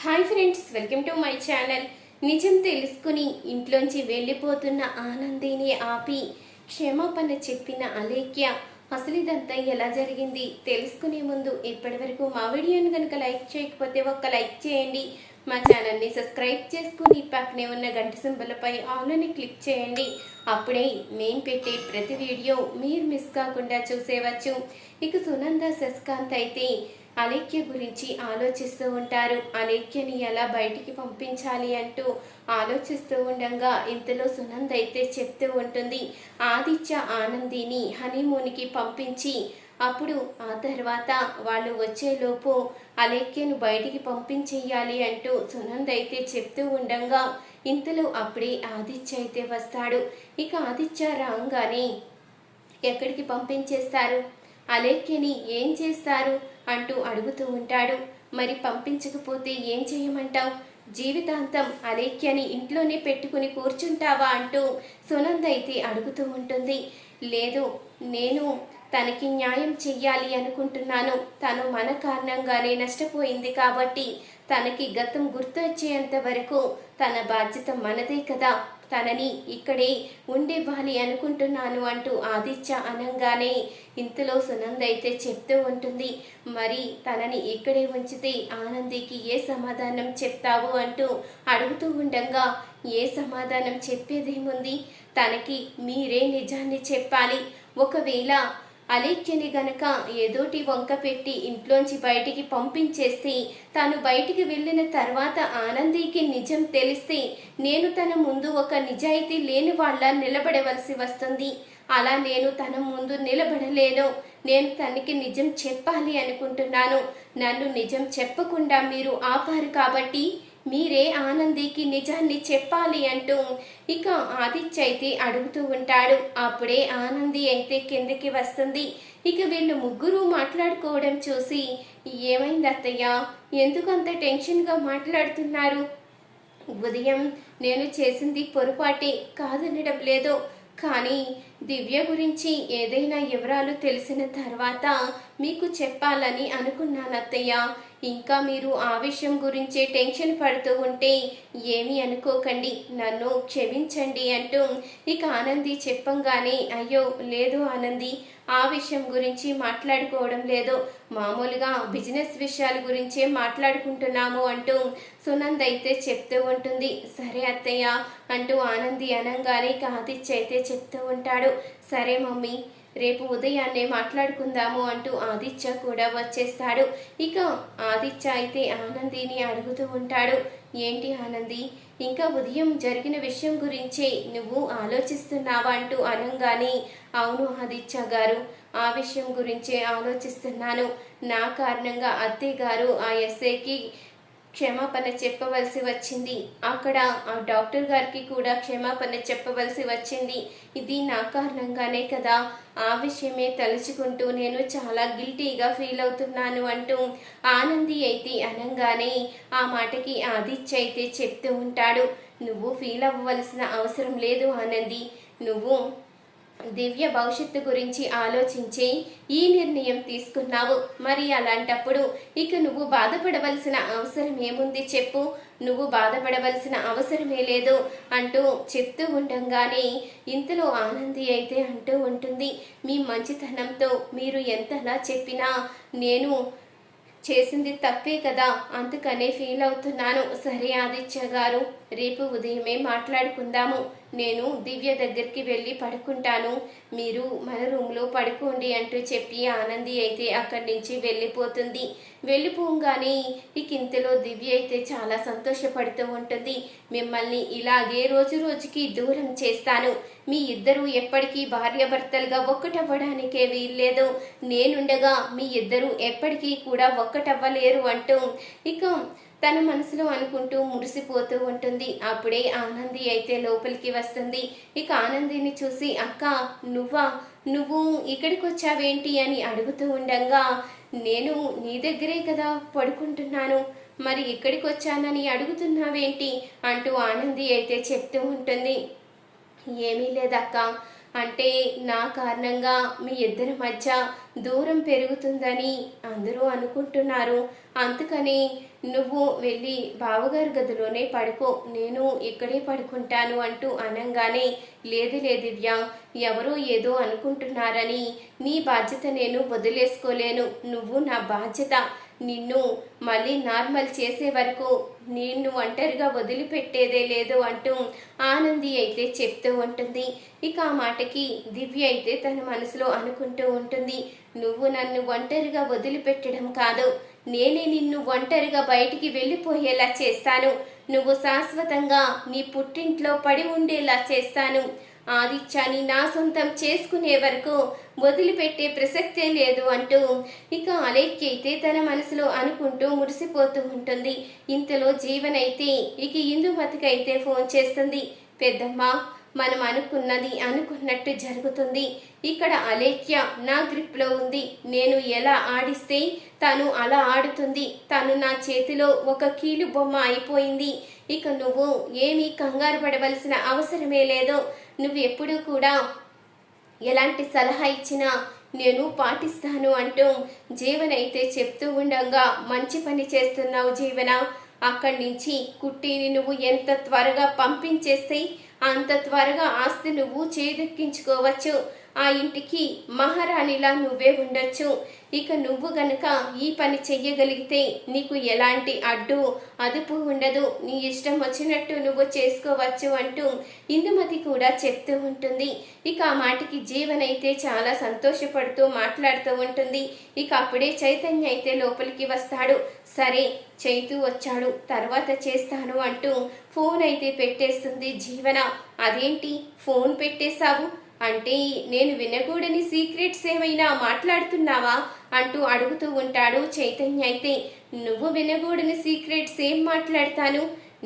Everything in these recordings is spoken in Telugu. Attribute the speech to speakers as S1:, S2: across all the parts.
S1: Hi friends, welcome to my channel. నిజం తెలుసుకుని ఇంట్లోంచి వెళ్ళిపోతున్న ఆనందిని ఆపి క్షమాపణ చెప్పిన అలేఖ్య. అసలు ఇదంతా ఎలా జరిగింది తెలుసుకునే ముందు ఇప్పటివరకు మా వీడియోని కనుక లైక్ చేయకపోతే ఒక్క లైక్ చేయండి. మా ఛానల్ని సబ్స్క్రైబ్ చేసుకుని పక్కనే ఉన్న గంట సింబల్పై ఆల్ని క్లిక్ చేయండి. అప్పుడే మేము పెట్టే ప్రతి వీడియో మీరు మిస్ కాకుండా చూసేవచ్చు. ఇక సునంద శశికాంత్ అయితే అలేఖ్య గురించి ఆలోచిస్తూ ఉంటారు. అలేఖ్యని ఎలా బయటికి పంపించాలి అంటూ ఆలోచిస్తూ ఉండగా ఇంతలో సునంద అయితే చెప్తూ ఉంటుంది, ఆదిత్య ఆనందిని హనీమూన్కి పంపించి అప్పుడు ఆ తర్వాత వాళ్ళు వచ్చేలోపు అలేఖ్యను బయటికి పంపించేయాలి అంటూ సునంద అయితే చెప్తూ ఉండగా ఇంతలో అప్పుడే ఆదిత్య అయితే వస్తాడు. ఇక ఆదిత్య రాగానే ఎక్కడికి పంపించేస్తారు, అలేఖ్యని ఏం చేస్తారు అంటూ అడుగుతూ ఉంటాడు. మరి పంపించకపోతే ఏం చేయమంటావు? జీవితాంతం అలేఖ్యని ఇంట్లోనే పెట్టుకుని కూర్చుంటావా అంటూ సునంద అయితే అడుగుతూ ఉంటుంది. లేదు, నేను తనకి న్యాయం చెయ్యాలి అనుకుంటున్నాను. తను మన కారణంగానే నష్టపోయింది కాబట్టి తనకి గతం గుర్తొచ్చేంత వరకు తన బాధ్యత మనదే కదా, తనని ఇక్కడే ఉండేవ్వాలి అనుకుంటున్నాను అంటూ ఆదిత్య అనంగానే ఇంతలో సునంద అయితే చెప్తూ ఉంటుంది, మరి తనని ఇక్కడే ఉంచితే ఆనందికి ఏ సమాధానం చెప్తావు అంటూ అడుగుతూ ఉండగా ఏ సమాధానం చెప్పేదేముంది, తనకి మీరే నిజాన్ని చెప్పాలి. ఒకవేళ అలేఖ్యని గనక ఏదోటి వంక పెట్టి ఇంట్లోంచి బయటికి పంపించేస్తే తాను బయటికి వెళ్ళిన తర్వాత ఆనందికి నిజం తెలిస్తే నేను తన ముందు ఒక నిజాయితీ లేని వాళ్ళ నిలబడవలసి వస్తుంది. అలా నేను తన ముందు నిలబడలేను. నేను తనకి నిజం చెప్పాలి అనుకుంటున్నాను. నన్ను నిజం చెప్పకుండా మీరు ఆపారు కాబట్టి మీరే ఆనందికి నిజాన్ని చెప్పాలి అంటూ ఇక ఆదిత్య అయితే అడుగుతూ ఉంటాడు. అప్పుడే ఆనంది అయితే కిందకి వస్తుంది. ఇక వీళ్ళు ముగ్గురు మాట్లాడుకోవడం చూసి, ఏమైంది అత్తయ్య, ఎందుకు అంత టెన్షన్గా మాట్లాడుతున్నారు? ఉదయం నేను చేసింది పొరపాటే, కాదనడం లేదు. కానీ దివ్య గురించి ఏదైనా వివరాలు తెలిసిన తర్వాత మీకు చెప్పాలని అనుకున్నాను అత్తయ్య. ఇంకా మీరు ఆ విషయం గురించే టెన్షన్ పడుతూ ఉంటే ఏమీ అనుకోకండి, నన్ను క్షమించండి అంటూ ఇక ఆనంది చెప్పంగానే, అయ్యో లేదు ఆనంది, ఆ విషయం గురించి మాట్లాడుకోవడం లేదు, మామూలుగా బిజినెస్ విషయాల గురించే మాట్లాడుకుంటున్నాము అంటూ సునంద అయితే చెప్తూ ఉంటుంది. సరే అత్తయ్య అంటూ ఆనంది అనంగానే ఆదిత్య అయితే చెప్తూ ఉంటాడు, సరే మమ్మీ రేపు ఉదయాన్నే మాట్లాడుకుందాము అంటూ ఆదిత్య కూడా వచ్చేస్తాడు. ఇక ఆదిత్య అయితే ఆనందిని అడుగుతూ ఉంటాడు, ఏంటి ఆనంది, ఇంకా ఉదయం జరిగిన విషయం గురించే నువ్వు ఆలోచిస్తున్నావా అంటూ అనంగానే, అవును ఆదిత్య గారు, ఆ విషయం గురించే ఆలోచిస్తున్నాను. నా కారణంగా అత్తయ్య గారు ఆ ఎస్ఐకి క్షమాపణ చెప్పవలసి వచ్చింది. అక్కడ ఆ డాక్టర్ గారికి కూడా క్షమాపణ చెప్పవలసి వచ్చింది. ఇది నా కారణంగానే కదా. ఆ విషయమే తలుచుకుంటూ నేను చాలా గిల్టీగా ఫీల్ అవుతున్నాను అంటూ ఆనంది అయితే అనంగానే ఆ మాటకి ఆదిత్య అయితే చెప్తూ ఉంటాడు, నువ్వు ఫీల్ అవ్వవలసిన అవసరం లేదు ఆనంది. నువ్వు దివ్య భవిష్యత్తు గురించి ఆలోచించి ఈ నిర్ణయం తీసుకున్నావు. మరి అలాంటప్పుడు ఇక నువ్వు బాధపడవలసిన అవసరం ఏముంది చెప్పు? నువ్వు బాధపడవలసిన అవసరమే లేదు అంటూ చెప్తూ ఉండగానే ఇంతలో ఆనంది అయితే అంటూ ఉంటుంది, మీ మంచితనంతో మీరు ఎంతలా చెప్పినా నేను చేసింది తప్పే కదా, అందుకనే ఫీల్ అవుతున్నాను. సరే ఆదిత్య గారు, రేపు ఉదయమే మాట్లాడుకుందాము. నేను దివ్య దగ్గరికి వెళ్ళి పడుకుంటాను, మీరు మన రూమ్లో పడుకోండి అంటూ చెప్పి ఆనంది అయితే అక్కడి నుంచి వెళ్ళిపోతుంది. వెళ్ళిపోగానే ఇక ఇంతలో దివ్య అయితే చాలా సంతోషపడుతూ ఉంటుంది, మిమ్మల్ని ఇలాగే రోజు రోజుకి దూరం చేస్తాను. మీ ఇద్దరూ ఎప్పటికీ భార్యాభర్తలుగా ఒక్కటవ్వడానికే వీల్లేదు. నేనుండగా మీ ఇద్దరూ ఎప్పటికీ కూడా ఒక్కటవ్వలేరు అంటూ ఇక తన మనసులో అనుకుంటూ మురిసిపోతూ ఉంటుంది. అప్పుడే ఆనంది అయితే లోపలికి వస్తుంది. ఇక ఆనందిని చూసి, అక్క నువ్వు ఇక్కడికి వచ్చావేంటి అని అడుగుతూ ఉండగా, నేను నీ దగ్గరే కదా పడుకుంటున్నాను, మరి ఇక్కడికి వచ్చానని అడుగుతున్నావేంటి అంటూ ఆనంది అయితే చెప్తూ ఉంటుంది. ఏమీ లేదక్క, అంటే నా కారణంగా మీ ఇద్దరి మధ్య దూరం పెరుగుతుందని అందరూ అనుకుంటున్నారు. అందుకని నువ్వు వెళ్ళి బావగారి గదిలోనే పడుకో, నేను ఇక్కడే పడుకుంటాను అంటూ అనంగానే, లేదు లేదు దివ్య, ఎవరో ఏదో అనుకుంటున్నారని నీ బాధ్యత నేను వదిలేసుకోలేను. నువ్వు నా బాధ్యత. నిన్ను మళ్ళీ నార్మల్ చేసే వరకు నిన్ను ఒంటరిగా వదిలిపెట్టేదే లేదు అంటూ ఆనంది అయితే చెప్తూ ఉంటుంది. ఇక ఆ మాటకి దివ్య అయితే తన మనసులో అనుకుంటూ ఉంటుంది, నువ్వు నన్ను ఒంటరిగా వదిలిపెట్టడం కాదు, నేనే నిన్ను ఒంటరిగా బయటికి వెళ్ళిపోయేలా చేస్తాను. నువ్వు శాశ్వతంగా నీ పుట్టింట్లో పడి ఉండేలా చేస్తాను. ఆదిత్యాన్ని నా సొంతం చేసుకునే వరకు వదిలిపెట్టే ప్రసక్తే లేదు అంటూ ఇక అలేఖ్య అయితే తన మనసులో అనుకుంటూ మురిసిపోతూ ఉంటుంది. ఇంతలో జీవనైతే ఇక ఇందుమతికైతే ఫోన్ చేస్తుంది. పెద్దమ్మ, మనం అనుకున్నది అనుకున్నట్టు జరుగుతుంది. ఇక్కడ అలేఖ్య నా గ్రిప్లో ఉంది. నేను ఎలా ఆడిస్తే తను అలా ఆడుతుంది. తను నా చేతిలో ఒక కీలు బొమ్మ అయిపోయింది. ఇక నువ్వు ఏమీ కంగారు పడవలసిన అవసరమే లేదు. నువ్వు ఎప్పుడూ కూడా ఎలాంటి సలహా ఇచ్చినా నేను పాటిస్తాను అంటూ జీవన అయితే చెప్తూ ఉండగా, మంచి పని చేస్తున్నావు జీవన. అక్కడి నుంచి కుట్టిని నువ్వు ఎంత త్వరగా పంపించేస్తే అంత త్వరగా ఆస్తి నువ్వు చేదెక్కించుకోవచ్చు. ఆ ఇంటికి మహారాణిలా నువ్వే ఉండొచ్చు. ఇక నువ్వు గనక ఈ పని చెయ్యగలిగితే నీకు ఎలాంటి అడ్డు అదుపు ఉండదు. నీ ఇష్టం వచ్చినట్టు నువ్వు చేసుకోవచ్చు అంటూ ఇందుమతి కూడా చెప్తూ ఉంటుంది. ఇక ఆ మాటకి జీవనైతే చాలా సంతోషపడుతూ మాట్లాడుతూ ఉంటుంది. ఇక అప్పుడే చైతన్య అయితే లోపలికి వస్తాడు. సరే, చైతూ వచ్చాడు, తర్వాత చేస్తాను అంటూ ఫోన్ అయితే పెట్టేస్తుంది జీవన. అదేంటి ఫోన్ పెట్టేశావు? అంటే నేను వినకూడని సీక్రెట్స్ ఏమైనా మాట్లాడుతున్నావా అంటూ అడుగుతూ ఉంటాడు చైతన్య అయితే. నువ్వు వినకూడని సీక్రెట్స్ ఏం మాట్లాడతాను?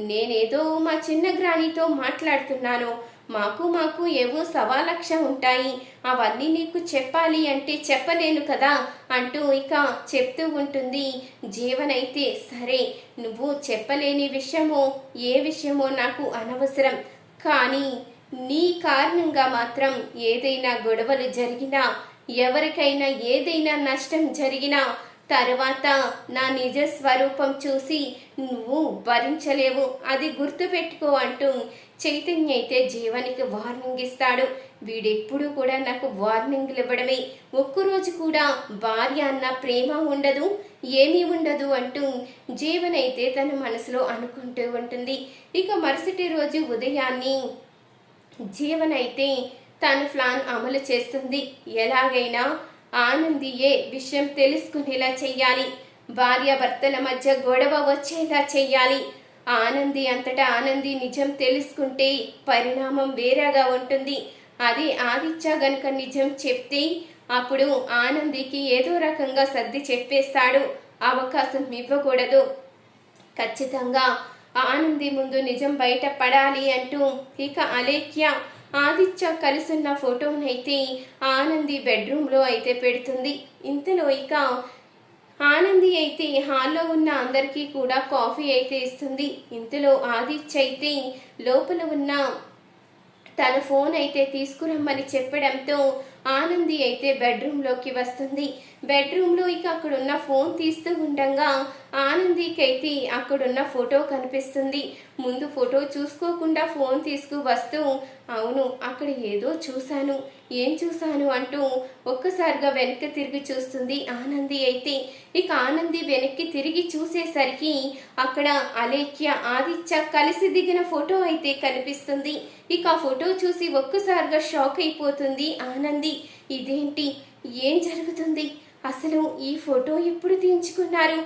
S1: నేనేదో మా చిన్న గ్రానితో మాట్లాడుతున్నాను. మాకు ఏవో 1,00,000 ఉంటాయి. అవన్నీ నీకు చెప్పాలి అంటే చెప్పలేను కదా అంటూ ఇక చెప్తూ ఉంటుంది జీవనైతే. సరే, నువ్వు చెప్పలేని విషయమో ఏ విషయమో నాకు అనవసరం, కానీ నీ కారణంగా మాత్రం ఏదైనా గొడవలు జరిగినా, ఎవరికైనా ఏదైనా నష్టం జరిగినా తర్వాత నా నిజ స్వరూపం చూసి నువ్వు భరించలేవు, అది గుర్తుపెట్టుకో అంటూ చైతన్య అయితే జీవనికి వార్నింగ్ ఇస్తాడు. వీడెప్పుడు కూడా నాకు వార్నింగ్లు ఇవ్వడమే, ఒక్కరోజు కూడా భార్య అన్న ప్రేమ ఉండదు, ఏమీ ఉండదు అంటూ జీవనైతే తన మనసులో అనుకుంటూ ఉంటుంది. ఇక మరుసటి రోజు ఉదయాన్ని జీవనైతే తన ప్లాన్ అమలు చేస్తుంది. ఎలాగైనా ఆనందియే విషయం తెలుసుకునేలా చెయ్యాలి, భార్యాభర్తల మధ్య గొడవ వచ్చేలా చెయ్యాలి. ఆనంది అంతటా ఆనంది నిజం తెలుసుకుంటే పరిణామం వేరేగా ఉంటుంది. అది ఆదిత్య గనుక నిజం చెప్తే అప్పుడు ఆనందికి ఏదో రకంగా సర్ది చెప్పేస్తాడు. అవకాశం ఇవ్వకూడదు. ఖచ్చితంగా ఆనంది ముందు నిజం బయట పడాలి అంటూ ఇక అలేఖ్య ఆదిత్య కలిసున్న ఫోటోనైతే ఆనంది బెడ్రూమ్లో అయితే పెడుతుంది. ఇంతలో ఇక ఆనంది అయితే హాల్లో ఉన్న అందరికీ కూడా కాఫీ అయితే ఇస్తుంది. ఇంతలో ఆదిత్య అయితే లోపల ఉన్న తన ఫోన్ అయితే తీసుకురమ్మని చెప్పడంతో ఆనంది అయితే బెడ్రూమ్లోకి వస్తుంది. బెడ్రూమ్లో ఇక అక్కడున్న ఫోన్ తీస్తూ ఉండగా ఆనందికి అయితే అక్కడున్న ఫోటో కనిపిస్తుంది. ముందు ఫోటో చూసుకోకుండా ఫోన్ తీసుకు వస్తూ, అవును అక్కడ ఏదో చూశాను, ఏం చూశాను అంటూ ఒక్కసారిగా వెనక్కి తిరిగి చూస్తుంది ఆనంది అయితే. ఇక ఆనంది వెనక్కి తిరిగి చూసేసరికి అక్కడ అలేఖ్య ఆదిత్య కలిసి దిగిన ఫోటో అయితే కనిపిస్తుంది. ఇక ఆ ఫోటో చూసి ఒక్కసారిగా షాక్ అయిపోతుంది ఆనంది. ఇదేంటి, ఏం జరుగుతుంది? అసలు ఈ ఫోటో ఎప్పుడు తీయించుకున్నారు?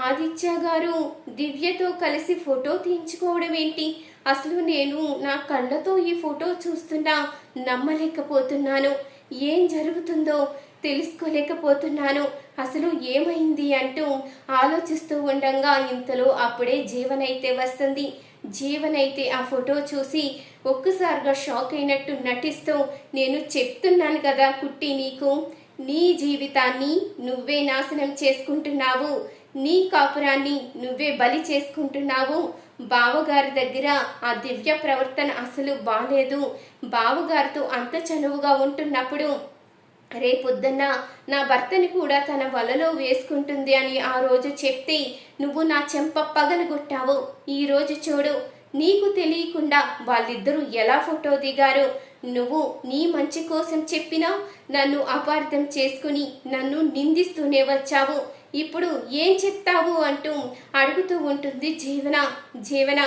S1: ఆదిత్య గారు దివ్యతో కలిసి ఫోటో తీయించుకోవడం ఏంటి? అసలు నేను నా కళ్ళతో ఈ ఫోటో చూస్తున్నా నమ్మలేకపోతున్నాను. ఏం జరుగుతుందో తెలుసుకోలేకపోతున్నాను. అసలు ఏమైంది అంటూ ఆలోచిస్తూ ఉండగా ఇంతలో అప్పుడే జీవనైతే వస్తుంది. జీవనైతే ఆ ఫోటో చూసి ఒక్కసారిగా షాక్ అయినట్టు నటిస్తూ, నేను చెప్తున్నాను కదా కుట్టి, నీకు నీ జీవితాన్ని నువ్వే నాశనం చేసుకుంటున్నావు. నీ కాపురాన్ని నువ్వే బలి చేసుకుంటున్నావు. బావగారి దగ్గర ఆ దివ్య ప్రవర్తన అసలు బాలేదు. బావగారితో అంత చనువుగా ఉంటున్నప్పుడు రేపొద్దున్న నా భర్తని కూడా తన వలలో వేసుకుంటుంది అని ఆ రోజు చెప్తే నువ్వు నా చెంప పగలగొట్టావు. ఈరోజు చూడు, నీకు తెలియకుండా వాళ్ళిద్దరూ ఎలా ఫోటో దిగారు. నువ్వు నీ మంచి కోసం చెప్పినా నన్ను అపార్థం చేసుకుని నన్ను నిందిస్తూనే వచ్చావు. ఇప్పుడు ఏం చెప్తావు అంటూ అడుగుతూ ఉంటుంది జీవన. జీవన,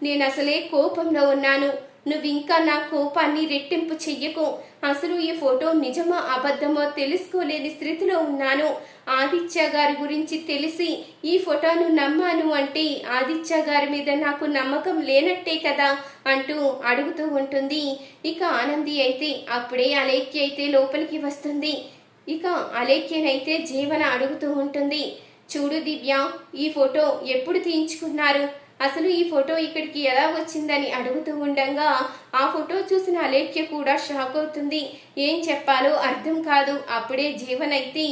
S1: నేను అసలే కోపంలో ఉన్నాను. నువ్వింకా నా కోపాన్ని రెట్టింపు చెయ్యకు. అసలు ఈ ఫోటో నిజమో అబద్ధమో తెలుసుకోలేని స్థితిలో ఉన్నాను. ఆదిత్య గారి గురించి తెలిసి ఈ ఫోటోను నమ్మాను అంటే ఆదిత్య గారి మీద నాకు నమ్మకం లేనట్టే కదా అంటూ అడుగుతూ ఉంటుంది. ఇక ఆనంది అయితే అప్పుడే అలేఖ్య అయితే లోపలికి వస్తుంది. ఇక అలేఖ్యనైతే జీవన అడుగుతూ ఉంటుంది, చూడు దివ్య, ఈ ఫోటో ఎప్పుడు తీయించుకున్నారు? అసలు ఈ ఫోటో ఇక్కడికి ఎలా వచ్చిందని అడుగుతూ ఉండగా ఆ ఫోటో చూసిన అలేఖ్య కూడా షాక్ అవుతుంది. ఏం చెప్పాలో అర్థం కాదు. అప్పుడే జీవనైతే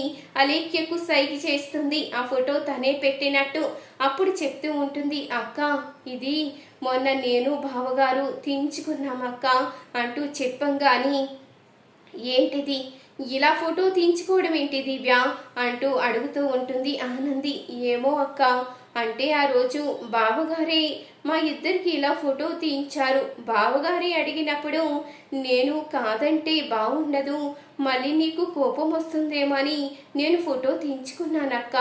S1: అలేఖ్యకు సైగ చేస్తుంది, ఆ ఫోటో తనే పెట్టినట్టు. అప్పుడు చెప్తూ ఉంటుంది, అక్క, ఇది మొన్న నేను బావగారు తీయించుకున్నామక్క అంటూ చెప్పంగాని, ఏంటిది ఇలా ఫోటో తీయించుకోవడం ఏంటి దివ్య అంటూ అడుగుతూ ఉంటుంది ఆనంది. ఏమో అక్క, అంటే ఆ రోజు బావగారే మా ఇద్దరికి ఇలా ఫోటో తీయించారు. బావగారే అడిగినప్పుడు నేను కాదంటే బాగుండదు, మళ్ళీ నీకు కోపం వస్తుందేమని నేను ఫోటో తీయించుకున్నానక్క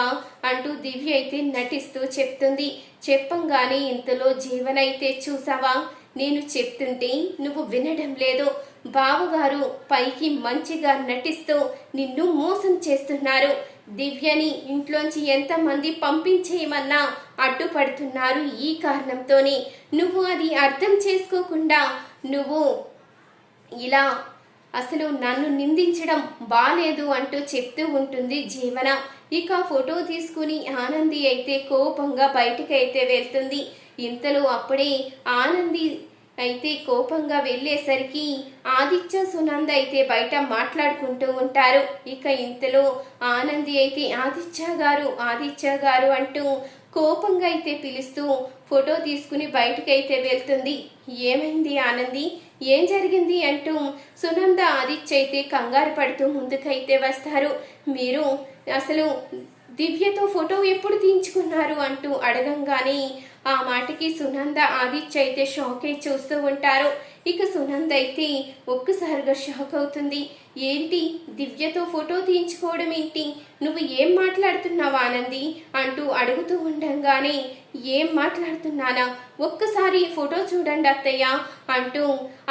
S1: అంటూ దివ్య అయితే నటిస్తూ చెప్తుంది. చెప్పంగానే ఇంతలో జీవనైతే, చూసావా, నేను చెప్తుంటే నువ్వు వినడం లేదు. బావగారు పైకి మంచిగా నటిస్తూ నిన్ను మోసం చేస్తున్నారు. దివ్యని ఇంట్లోంచి ఎంతమంది పంపించేయమన్నా అడ్డుపడుతున్నారు. ఈ కారణంతోనే నువ్వు అది అర్థం చేసుకోకుండా నువ్వు ఇలా అసలు నన్ను నిందించడం బాలేదు అంటూ చెప్తూ ఉంటుంది జీవన. ఇక ఫోటో తీసుకుని ఆనంది అయితే కోపంగా బయటికి అయితే వెళ్తుంది. ఇంతలో అప్పుడే ఆనంది అయితే కోపంగా వెళ్ళేసరికి ఆదిత్య సునంద అయితే బయట మాట్లాడుకుంటూ ఉంటారు. ఇక ఇంతలో ఆనంది అయితే ఆదిత్య గారు అంటూ కోపంగా అయితే పిలుస్తూ ఫోటో తీసుకుని బయటకైతే వెళ్తుంది. ఏమైంది ఆనంది, ఏం జరిగింది అంటూ సునంద ఆదిత్య అయితే కంగారు పడుతూ ముందుకైతే వస్తారు. మీరు అసలు దివ్యతో ఫోటో ఎప్పుడు తీయించుకున్నారు అంటూ అడగంగానే ఆ మాటకి సునంద ఆదిత్య అయితే షాక్ అయి చూస్తూ ఉంటారు. ఇక సునంద అయితే ఒక్కసారిగా షాక్ అవుతుంది. ఏంటి, దివ్యతో ఫోటో తీయించుకోవడం ఏంటి, నువ్వు ఏం మాట్లాడుతున్నావు ఆనంది అంటూ అడుగుతూ ఉండంగానే, ఏం మాట్లాడుతున్నానా, ఒక్కసారి ఫోటో చూడండి అత్తయ్య అంటూ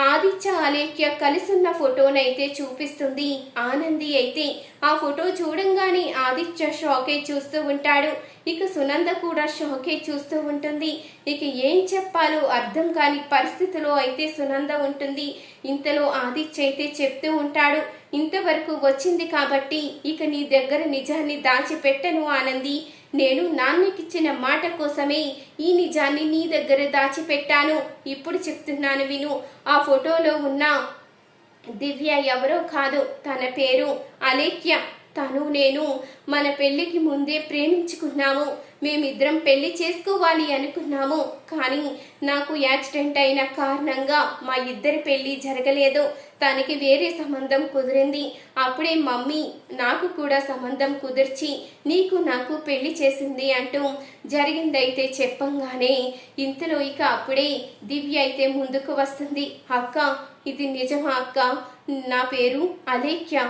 S1: ఆదిత్య అలేఖ్య కలిసున్న ఫోటోనైతే చూపిస్తుంది ఆనంది. అయితే ఆ ఫోటో చూడంగానే ఆదిత్య షాక్ అయి చూస్తూ ఉంటాడు. ఇక సునంద కూడా షాక్ అయి చూస్తూ ఉంటుంది. ఇక ఏం చెప్పాలో అర్థం కాని పరిస్థితిలో అయితే సునంద ఉంటుంది. ఇంతలో ఆదిత్య అయితే చెప్తూ ఉంటాడు, ఇంతవరకు వచ్చింది కాబట్టి ఇక నీ దగ్గర నిజాన్ని దాచిపెట్టను ఆనంది. నేను నాన్నకిచ్చిన మాట కోసమే ఈ నిజాన్ని నీ దగ్గర దాచిపెట్టాను. ఇప్పుడు చెప్తున్నాను విను. ఆ ఫోటోలో ఉన్న దివ్య ఎవరో కాదు, తన పేరు అలేఖ్య. తను నేను మన పెళ్లికి ముందే ప్రేమించుకున్నాము. మేమిద్దరం పెళ్లి చేసుకోవాలి అనుకున్నాము. కానీ నాకు యాక్సిడెంట్ అయిన కారణంగా మా ఇద్దరి పెళ్లి జరగలేదు. తనకి వేరే సంబంధం కుదిరింది. అప్పుడే మమ్మీ నాకు కూడా సంబంధం కుదిర్చి నీకు నాకు పెళ్లి చేసింది అంటూ జరిగిందైతే చెప్పంగానే ఇంతలో ఇక అప్పుడే దివ్య అయితే ముందుకు వస్తుంది. అక్క, ఇది నిజమా అక్క? నా పేరు అలేఖ్య.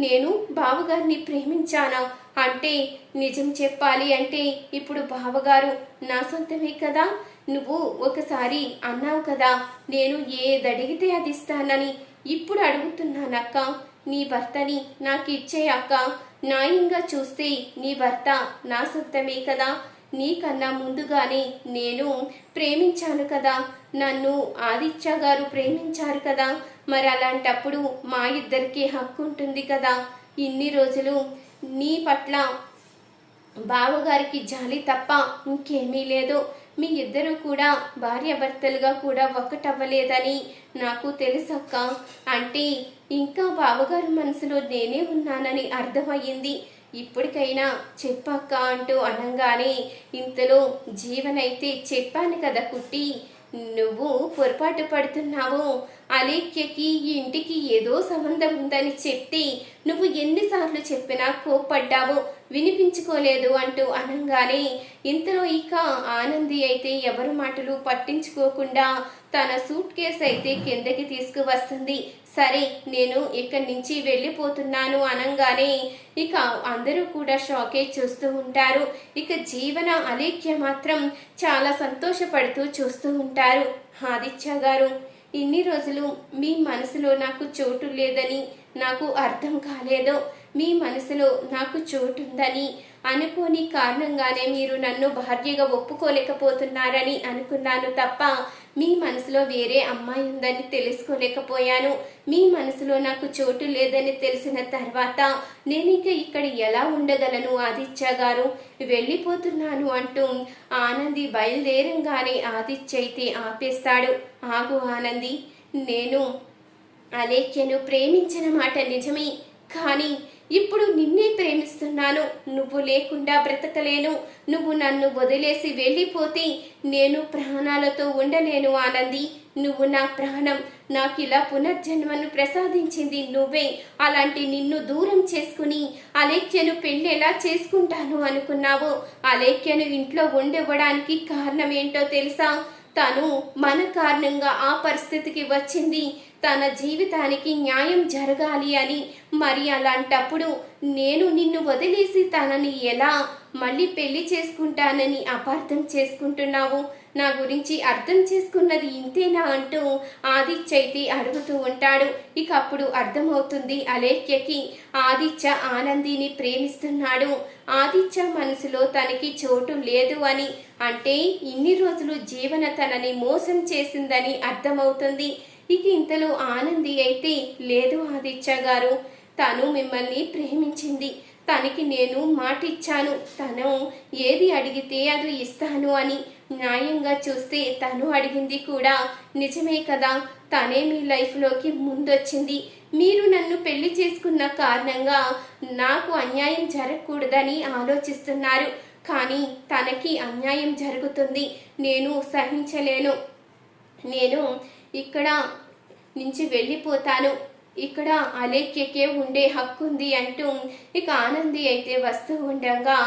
S1: నేను బావగారిని ప్రేమించానా అంటే నిజం చెప్పాలి అంటే ఇప్పుడు బావగారు నా సొంతమే కదా. నువ్వు ఒకసారి అన్నావు కదా, నేను ఏదడిగితే అది ఇస్తానని. ఇప్పుడు అడుగుతున్నానక్క, నీ భర్తని నాకు ఇచ్చే అక్క. న్యాయంగా చూస్తే నీ భర్త నా సొంతమే కదా. నీకన్నా ముందుగానే నేను ప్రేమించాను కదా. నన్ను ఆదిత్య గారు ప్రేమించారు కదా. మరి అలాంటప్పుడు మా ఇద్దరికి హక్కు ఉంటుంది కదా. ఇన్ని రోజులు నీ పట్ల బావగారికి జాలి తప్ప ఇంకేమీ లేదు. మీ ఇద్దరు కూడా భార్యాభర్తలుగా కూడా ఒకటవ్వలేదని నాకు తెలుసక్క. అంటే ఇంకా బావగారి మనసులో నేనే ఉన్నానని అర్థమయ్యింది. ఇప్పటికైనా చెప్పక్క అంటూ అనగానే ఇంతలో జీవనైతే చెప్పాను కదా కుట్టి, నువ్వు పొరపాటు పడుతున్నావు. అలేఖ్యకి ఈ ఇంటికి ఏదో సంబంధం ఉందని చెప్తే నువ్వు ఎన్నిసార్లు చెప్పినా కోప్పడ్డావు, వినిపించుకోలేదు అంటూ అనగానే ఇంతలో ఇక ఆనంది అయితే ఎవరి మాటలు పట్టించుకోకుండా తన సూట్ కేసు అయితే కిందకి తీసుకువస్తుంది. సరే నేను ఇక్కడి నుంచి వెళ్ళిపోతున్నాను అనగానే ఇక అందరూ కూడా షాకే చూస్తూ ఉంటారు. ఇక జీవన అలేఖ్య మాత్రం చాలా సంతోషపడుతూ చూస్తూ ఉంటారు. ఆదిత్య గారు, ఇన్ని రోజులు మీ మనసులో నాకు చోటు లేదని నాకు అర్థం కాలేదు. మీ మనసులో నాకు చోటుందని అనుకోని కారణంగానే మీరు నన్ను భార్యగా ఒప్పుకోలేకపోతున్నారని అనుకున్నాను తప్ప మీ మనసులో వేరే అమ్మాయి ఉందని తెలుసుకోలేకపోయాను. మీ మనసులో నాకు చోటు లేదని తెలిసిన తర్వాత నేను ఇక్కడ ఎలా ఉండగలను ఆదిత్య గారు, వెళ్ళిపోతున్నాను అంటూ ఆనంది బయలుదేరంగానే ఆదిత్య అయితే ఆపేస్తాడు. ఆగు ఆనంది, నేను అలేఖ్యను ప్రేమించిన మాట నిజమే, కానీ ఇప్పుడు నిన్నే ప్రేమిస్తున్నాను. నువ్వు లేకుండా బ్రతకలేను. నువ్వు నన్ను వదిలేసి వెళ్ళిపోతే నేను ప్రాణాలతో ఉండలేను ఆనంది. నువ్వు నా ప్రాణం. నాకు ఇలా పునర్జన్మను ప్రసాదించింది నువ్వే. అలాంటి నిన్ను దూరం చేసుకుని అలేఖ్యను పెళ్ళెలా చేసుకుంటాను అనుకున్నావు? అలేఖ్యను ఇంట్లో ఉండివ్వడానికి కారణం ఏంటో తెలుసా? తను మన కారణంగా ఆ పరిస్థితికి వచ్చింది. తన జీవితానికి న్యాయం జరగాలి అని. మరి అలాంటప్పుడు నేను నిన్ను వదిలేసి తనని ఎలా మళ్ళీ పెళ్లి చేసుకుంటానని అపార్థం చేసుకుంటున్నావు? నా గురించి అర్థం చేసుకున్నది ఇంతేనా అంటూ ఆదిత్య అయితే అడుగుతూ ఉంటాడు. ఇక అప్పుడు అర్థమవుతుంది అలేఖ్యకి ఆదిత్య ఆనందిని ప్రేమిస్తున్నాడు. ఆదిత్య మనసులో తనకి చోటు లేదు అని. అంటే ఇన్ని రోజులు జీవన తనని మోసం చేసిందని అర్థమవుతుంది. ఇక ఇంతలో ఆనంది అయితే లేదు ఆదిత్య గారు, తను మిమ్మల్ని ప్రేమించింది. తనకి నేను మాటిచ్చాను, తను ఏది అడిగితే అది ఇస్తాను అని. న్యాయంగా చూస్తే తను అడిగింది కూడా నిజమే కదా. తనే మీ లైఫ్లోకి ముందొచ్చింది. మీరు నన్ను పెళ్లి చేసుకున్న కారణంగా నాకు అన్యాయం జరగకూడదని ఆలోచిస్తున్నారు. కానీ తనకి అన్యాయం జరుగుతుంది. నేను సహించలేను. నేను ఇక్కడ నుంచి వెళ్ళిపోతాను. ఇక్కడ అలేఖ్యకే ఉండే హక్కు ఉంది అంటూ ఇక ఆనంది అయితే వస్తూ ఉండగా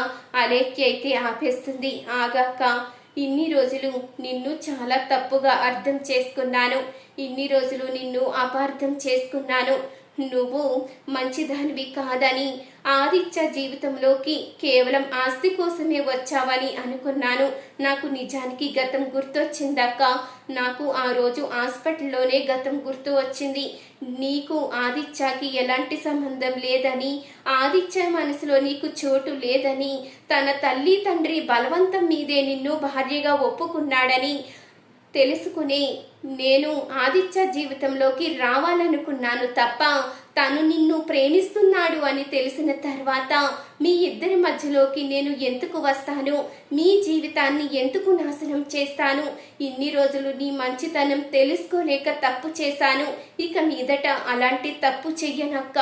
S1: అలేఖ్య అయితే ఆపేస్తుంది. ఆగాక, ఇన్ని రోజులు నిన్ను చాలా తప్పుగా అర్థం చేసుకున్నాను. ఇన్ని రోజులు నిన్ను అపార్థం చేసుకున్నాను. నువ్వు మంచిదానివి కాదని, ఆదిత్య జీవితంలోకి కేవలం ఆస్తి కోసమే వచ్చావని అనుకున్నాను. నాకు నిజానికి గతం గుర్తొచ్చిందక్క. నాకు ఆ రోజు హాస్పిటల్లోనే గతం గుర్తు వచ్చింది. నీకు ఆదిత్యకి ఎలాంటి సంబంధం లేదని, ఆదిత్య మనసులో నీకు చోటు లేదని, తన తల్లి తండ్రి బలవంతం మీదే నిన్ను భార్యగా ఒప్పుకున్నాడని తెలుసుకుని నేను ఆదిత్య జీవితంలోకి రావాలనుకున్నాను తప్ప తను నిన్ను ప్రేమిస్తున్నాడు అని తెలిసిన తర్వాత మీ ఇద్దరి మధ్యలోకి నేను ఎందుకు వస్తాను? మీ జీవితాన్ని ఎందుకు నాశనం చేస్తాను? ఇన్ని రోజులు నీ మంచితనం తెలుసుకోలేక తప్పు చేశాను. ఇక మీదట అలాంటి తప్పు చెయ్యనక్క,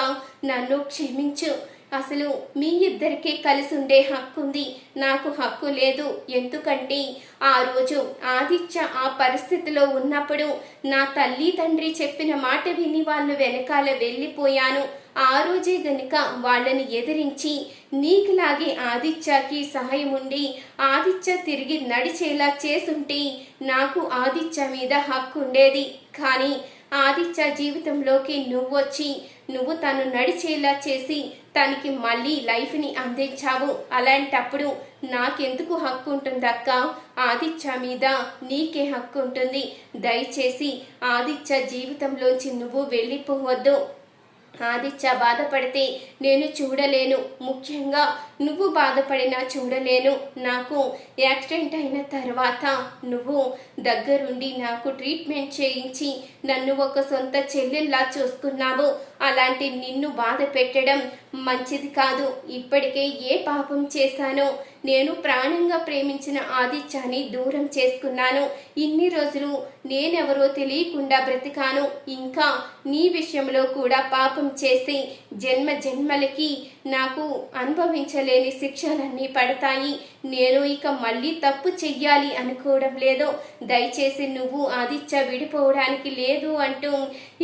S1: నన్ను క్షమించు. అసలు మీ ఇద్దరికీ కలిసి ఉండే హక్కు ఉంది, నాకు హక్కు లేదు. ఎందుకంటే ఆ రోజు ఆదిత్య ఆ పరిస్థితిలో ఉన్నప్పుడు నా తల్లి తండ్రి చెప్పిన మాట విని వాళ్ళు వెనకాల వెళ్ళిపోయాను. ఆ రోజే గనుక వాళ్ళని ఎదిరించి నీకులాగే ఆదిత్యకి సహాయం ఉండి ఆదిత్య తిరిగి నడిచేలా చేసుంటే నాకు ఆదిత్య మీద హక్కు ఉండేది. కానీ ఆదిత్య జీవితంలోకి నువ్వు తను నడిచేలా చేసి తనకి మళ్ళీ లైఫ్ని అందించావు. అలాంటప్పుడు నాకెందుకు హక్కు ఉంటుంది అక్క? ఆదిత్య మీద నీకే హక్కు ఉంటుంది. దయచేసి ఆదిత్య జీవితంలోంచి నువ్వు వెళ్ళిపోవద్దు. ఆదిత్య బాధపడితే నేను చూడలేను. ముఖ్యంగా నువ్వు బాధపడినా చూడలేను. నాకు యాక్సిడెంట్ అయిన తర్వాత నువ్వు దగ్గరుండి నాకు ట్రీట్మెంట్ చేయించి నన్ను ఒక సొంత చెల్లెల్లా చూసుకున్నావు. అలాంటి నిన్ను బాధ పెట్టడం మంచిది కాదు. ఇప్పటికే ఏ పాపం చేశానో, నేను ప్రాణంగా ప్రేమించిన ఆదిత్యాన్ని దూరం చేసుకున్నాను. ఇన్ని రోజులు నేనెవరో తెలియకుండా బ్రతికాను. ఇంకా నీ విషయంలో కూడా పాపం చేసి జన్మలకి నాకు అనుభవించలేని శిక్షలన్నీ పడతాయి. నేను ఇక మళ్ళీ తప్పు చెయ్యాలి అనుకోవడం లేదు. దయచేసి నువ్వు ఆదిత్య విడిపోవడానికి లేదు అంటూ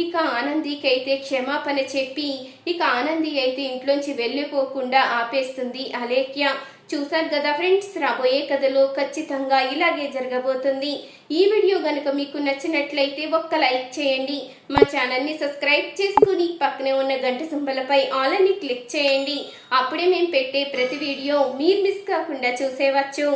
S1: ఇక ఆనందికైతే క్షమాపణ చెప్పి ఇక ఆనంది అయితే ఇంట్లోంచి వెళ్ళిపోకుండా ఆపేస్తుంది అలేఖ్య. చూసారు కదా ఫ్రెండ్స్, రాబోయే కథలో ఖచ్చితంగా ఇలాగే జరగబోతుంది. ఈ వీడియో గనుక మీకు నచ్చినట్లయితే ఒక్క లైక్ చేయండి. మా ఛానల్ని సబ్స్క్రైబ్ చేసుకుని పక్కనే ఉన్న గంట సింబలపై ఆల్ అని క్లిక్ చేయండి. అప్పుడే మేము పెట్టే ప్రతి వీడియో మీరు మిస్ కాకుండా చూసేవచ్చు.